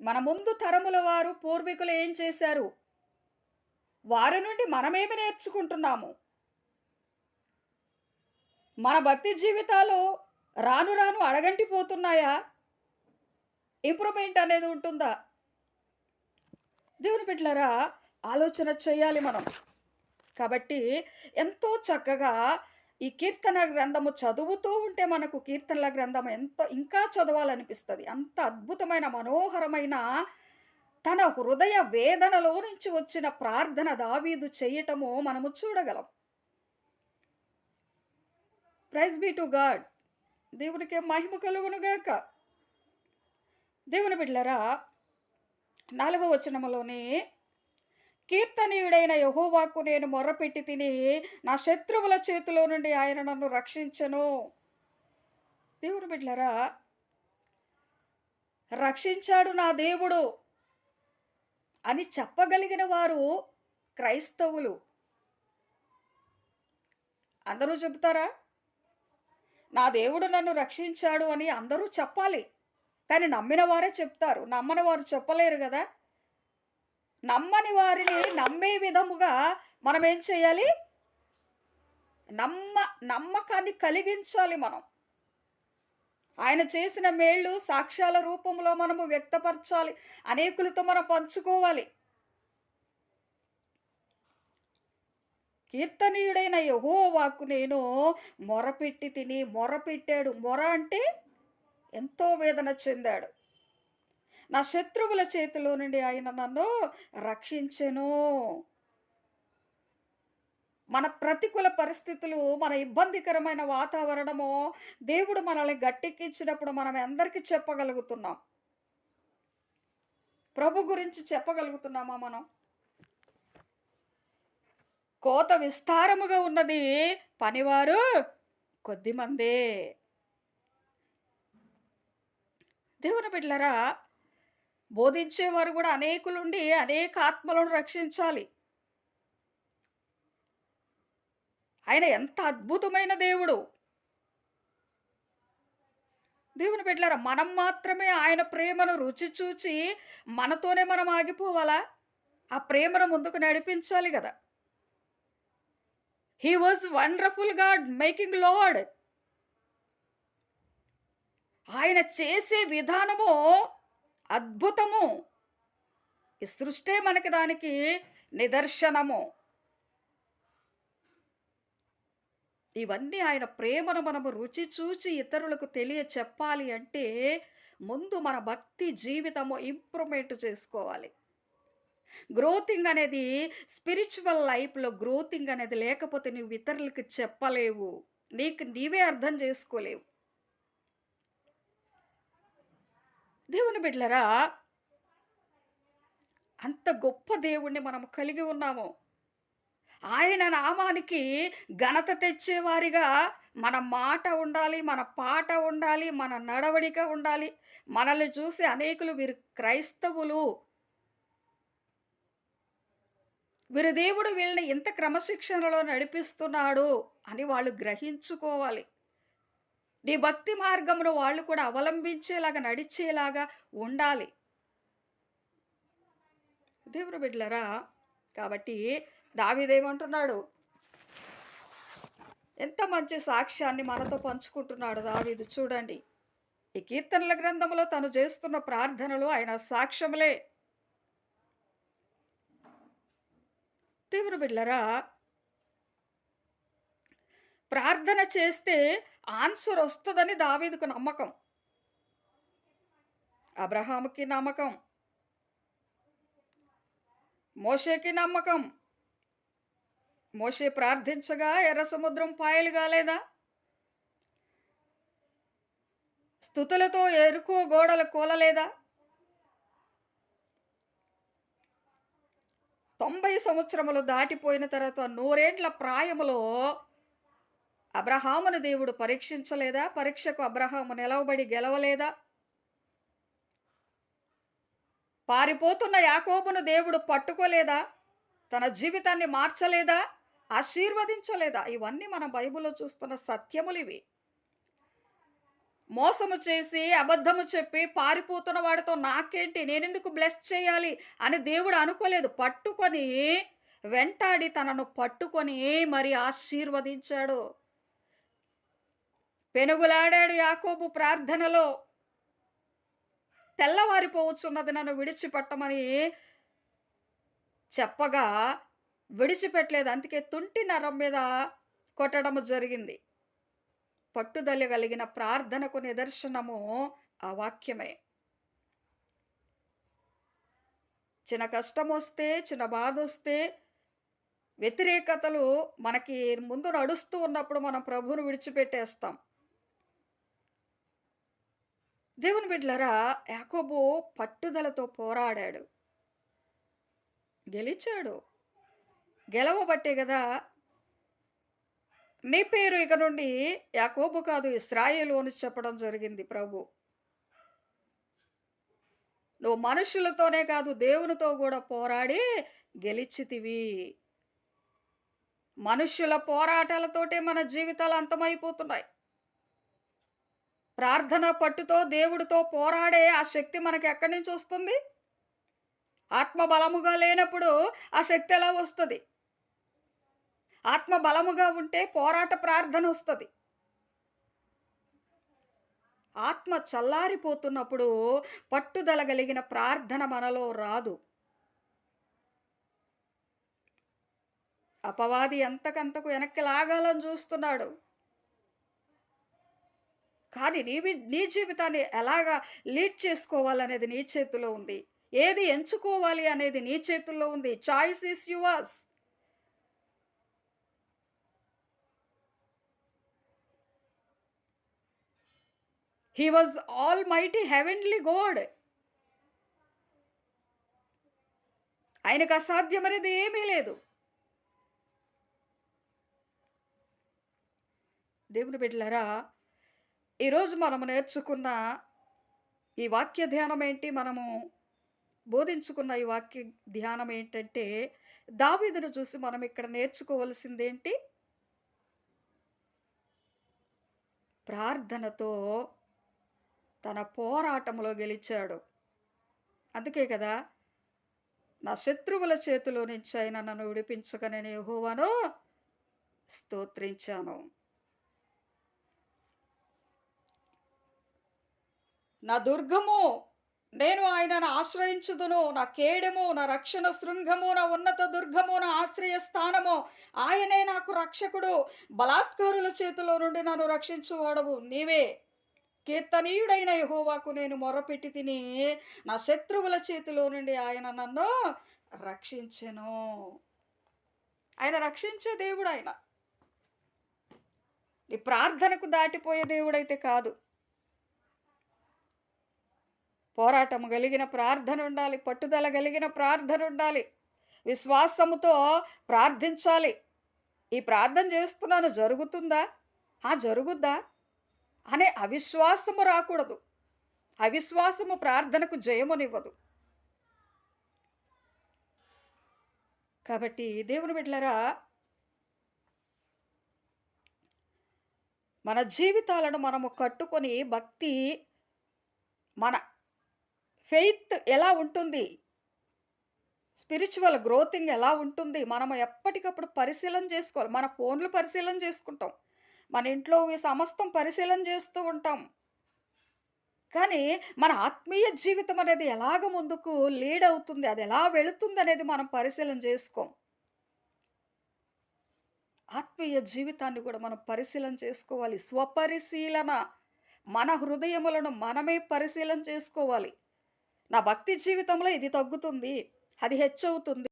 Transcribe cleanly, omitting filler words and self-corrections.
మన ముందు తరముల వారు పూర్వీకులు ఏం చేశారు? వారి నుండి మనమేమి నేర్చుకుంటున్నాము? మన భక్తి జీవితాలు రాను రాను అడగంటిపోతున్నాయా? ఇంప్రూవ్‌మెంట్ అనేది ఉంటుందా? దేవుని బిడ్డలారా, ఆలోచన చేయాలి మనం. కాబట్టి ఎంతో చక్కగా ఈ కీర్తన గ్రంథము చదువుతూ ఉంటే మనకు కీర్తనల గ్రంథం ఎంతో ఇంకా చదవాలనిపిస్తది. అంత అద్భుతమైన, మనోహరమైన తన హృదయ వేదనలో నుంచి వచ్చిన ప్రార్థన దావీదు చేయటము మనము చూడగలం. Praise be to God. దేవునికే మహిమ కలుగును గాక. దేవుని బిడ్డలారా, 4వ వచనములోనే కీర్తనీయుడైన యెహోవాకు నేను మొర్రపెట్టి తిని, నా శత్రువుల చేతిలో నుండి ఆయన నన్ను రక్షించెను. దేవుని బిడ్డలారా, రక్షించాడు నా దేవుడు అని చెప్పగలిగిన వారు క్రైస్తవులు. అందరూ చెబుతారా? నా దేవుడు నన్ను రక్షించాడు అని అందరూ చెప్పాలి. కానీ నమ్మిన వారే చెప్తారు. నమ్మని వారు చెప్పలేరు గదా! నమ్మని వారిని నమ్మే విధముగా మనం ఏం చేయాలి? నమ్మకాన్ని కలిగించాలి మనం. ఆయన చేసిన మేళ్ళు సాక్ష్యాల రూపంలో మనము వ్యక్తపరచాలి. అనేకులతో మనం పంచుకోవాలి. కీర్తనీయుడైన యెహోవాకు నేను మొరపెట్టి తిని, మొరపెట్టాడు. మొర అంటే ఎంతో వేదన చెందాడు. నా శత్రువుల చేతిలో నుండి ఆయన నన్ను రక్షించెను. మన ప్రతికూల పరిస్థితులు, మన ఇబ్బందికరమైన వాతావరణము దేవుడు మనల్ని గట్టెక్కించినప్పుడు మనం అందరికీ చెప్పగలుగుతున్నాం. ప్రభు గురించి చెప్పగలుగుతున్నామా మనం? కోత విస్తారముగా ఉన్నది, పనివారు కొద్దిమందే. దేవుని బిడ్డలారా, బోధించేవారు కూడా అనేకులుండి అనేక ఆత్మలను రక్షించాలి. ఆయన ఎంత అద్భుతమైన దేవుడు. దేవుని బిడ్డలారా, మనం మాత్రమే ఆయన ప్రేమను రుచి చూచి మనతోనే మనం ఆగిపోవాలా? ఆ ప్రేమను ముందుకు నడిపించాలి గదా! హి was wonderful God making lord. ఆయన చేసే విధానము అద్భుతము. ఈ సృష్టే మనకి దానికి నిదర్శనము. ఇవన్నీ ఆయన ప్రేమను మనము రుచి చూచి ఇతరులకు తెలియచెప్పాలి అంటే ముందు మన భక్తి జీవితము ఇంప్రూవ్‌మెంట్ చేసుకోవాలి. గ్రోతింగ్ అనేది, స్పిరిచువల్ లైఫ్‌లో గ్రోతింగ్ అనేది లేకపోతే నువ్వు ఇతరులకు చెప్పలేవు. నీకు నీవే అర్థం చేసుకోలేవు. దేవుని బిడ్డలారా, అంత గొప్ప దేవుణ్ణి మనము కలిగి ఉన్నాము. ఆయన నామానికి ఘనత తెచ్చేవారిగా మన మాట ఉండాలి, మన పాట ఉండాలి, మన నడవడిక ఉండాలి. మనల్ని చూసి అనేకులు వీరు క్రైస్తవులు, వీరు దేవుడు వీళ్ళని ఇంత క్రమశిక్షణలో నడిపిస్తున్నాడు అని వాళ్ళు గ్రహించుకోవాలి. నీ భక్తి మార్గమును వాళ్ళు కూడా అవలంబించేలాగా, నడిచేలాగా ఉండాలి. దేవుని బిడ్డలారా, కాబట్టి దావీదేమంటున్నాడు? ఎంత మంచి సాక్ష్యాన్ని మనతో పంచుకుంటున్నాడు దావీదు చూడండి. ఈ కీర్తనల గ్రంథంలో తను చేస్తున్న ప్రార్థనలు ఆయన సాక్ష్యములే. దేవుని బిడ్డలారా, ప్రార్థన చేస్తే ఆన్సర్ వస్తదని దావీదుకు నమ్మకం. అబ్రహాముకి నమ్మకం. మోషేకి నమ్మకం. మోషే ప్రార్థించగా ఎర్ర సముద్రం పాయలు కాలేదా? స్తుతులతో ఎరుకో గోడలు కూలలేదా? 90 సంవత్సరములు దాటిపోయిన తర్వాత 100 ఏండ్ల ప్రాయములో అబ్రహామును దేవుడు పరీక్షించలేదా? పరీక్షకు అబ్రహాము నిలవబడి గెలవలేదా? పారిపోతున్న యాకోబును దేవుడు పట్టుకోలేదా? తన జీవితాన్ని మార్చలేదా? ఆశీర్వదించలేదా? ఇవన్నీ మన బైబిల్లో చూస్తున్న సత్యములివి. మోసము చేసి, అబద్ధము చెప్పి పారిపోతున్న వాడితో నాకేంటి? నేనెందుకు బ్లెస్ చేయాలి అని దేవుడు అనుకోలేదు. పట్టుకొని, వెంటాడి తనను పట్టుకొని మరి ఆశీర్వదించాడు. పెనుగులాడాడు యాకోబు ప్రార్థనలో. తెల్లవారిపోవచ్చున్నది నన్ను విడిచిపెట్టమని చెప్పగా విడిచిపెట్టలేదు. అందుకే తుంటి నరం మీద కొట్టడము జరిగింది. పట్టుదల కలిగిన ప్రార్థనకు నిదర్శనము ఆ వాక్యమే. చిన్న కష్టమొస్తే, చిన్న బాధొస్తే, వ్యతిరేకతలు మనకి ముందు నడుస్తూ ఉన్నప్పుడు మనం ప్రభువును విడిచిపెట్టేస్తాం. దేవుని బిడ్డలారా, యాకోబు పట్టుదలతో పోరాడాడు. గెలిచాడు. గెలవబట్టే గదా! నీ పేరు ఇక నుండి యాకోబు కాదు ఇశ్రాయేలు అని చెప్పడం జరిగింది ప్రభు. నువ్వు మనుషులతోనే కాదు దేవునితో కూడా పోరాడి గెలిచితివి. మనుష్యుల పోరాటాలతోటే మన జీవితాలు అంతమైపోతున్నాయి. ప్రార్థన పట్టుతో దేవుడితో పోరాడే ఆ శక్తి మనకి ఎక్కడి నుంచి వస్తుంది? ఆత్మ బలముగా లేనప్పుడు ఆ శక్తి ఎలా వస్తది? ఆత్మ బలముగా ఉంటే పోరాట ప్రార్థన వస్తది. ఆత్మ చల్లారిపోతున్నప్పుడు పట్టుదల కలిగిన ప్రార్థన మనలో రాదు. అపవాది ఎంతకంతకు వెనక్కి లాగాలని చూస్తున్నాడు. కానీ నీ జీవితాన్ని ఎలాగా లీడ్ చేసుకోవాలనేది నీ చేతిలో ఉంది. ఏది ఎంచుకోవాలి అనేది నీ చేతుల్లో ఉంది. Choice is yours. He was almighty heavenly God. ఆయనకు అసాధ్యమనేది ఏమీ లేదు. దేవుని బిడ్డలారా, ఈరోజు మనము నేర్చుకున్న ఈ వాక్య ధ్యానం ఏంటి? మనము బోధించుకున్న ఈ వాక్య ధ్యానం ఏంటంటే, దావీదును చూసి మనం ఇక్కడ నేర్చుకోవలసిందేంటి? ప్రార్థనతో తన పోరాటంలో గెలిచాడు. అందుకే కదా, నా శత్రువుల చేతిలో నుంచి ఆయన నన్ను విడిపించగా నేను యెహోవాను స్తోత్రించాను. నా దుర్గము, నేను ఆయనను ఆశ్రయించుదును. నా కేడెము, నా రక్షణ శృంగము, నా ఉన్నత దుర్గము, నా ఆశ్రయ స్థానము. ఆయనే నాకు రక్షకుడు. బలాత్కారుల చేతిలో నుండి నన్ను రక్షించువాడవు నీవే. కీర్తనీయుడైన యెహోవాకు నేను మొరపెట్టి తిని, నా శత్రువుల చేతిలో నుండి ఆయన నన్ను రక్షించెను. ఆయన రక్షించే దేవుడు ఆయన. నీ ప్రార్థనకు దాటిపోయే దేవుడైతే కాదు. పోరాటం కలిగిన ప్రార్థన ఉండాలి. పట్టుదల కలిగిన ప్రార్థన ఉండాలి. విశ్వాసముతో ప్రార్థించాలి. ఈ ప్రార్థన చేస్తున్నాను, జరుగుతుందా? జరుగుద్దా అనే అవిశ్వాసము రాకూడదు. అవిశ్వాసము ప్రార్థనకు జయమునివ్వదు. కాబట్టి దేవుని బిడ్డలారా, మన జీవితాలను మనము కట్టుకొని భక్తి, మన ఫెయిత్ ఎలా ఉంటుంది, స్పిరిచువల్ గ్రోతింగ్ ఎలా ఉంటుంది, మనము ఎప్పటికప్పుడు పరిశీలన చేసుకోవాలి. మన ఫోన్లు పరిశీలన చేసుకుంటాం, మన ఇంట్లో ఈ సమస్తం పరిశీలన చేస్తూ ఉంటాం. కానీ మన ఆత్మీయ జీవితం అనేది ఎలాగ ముందుకు లీడ్ అవుతుంది, అది ఎలా వెళుతుంది అనేది మనం పరిశీలన చేసుకోం. ఆత్మీయ జీవితాన్ని కూడా మనం పరిశీలన చేసుకోవాలి. స్వపరిశీలన. మన హృదయములను మనమే పరిశీలన చేసుకోవాలి. నా భక్తి జీవితంలో ఇది తగ్గుతుంది, అది హెచ్చవుతుంది.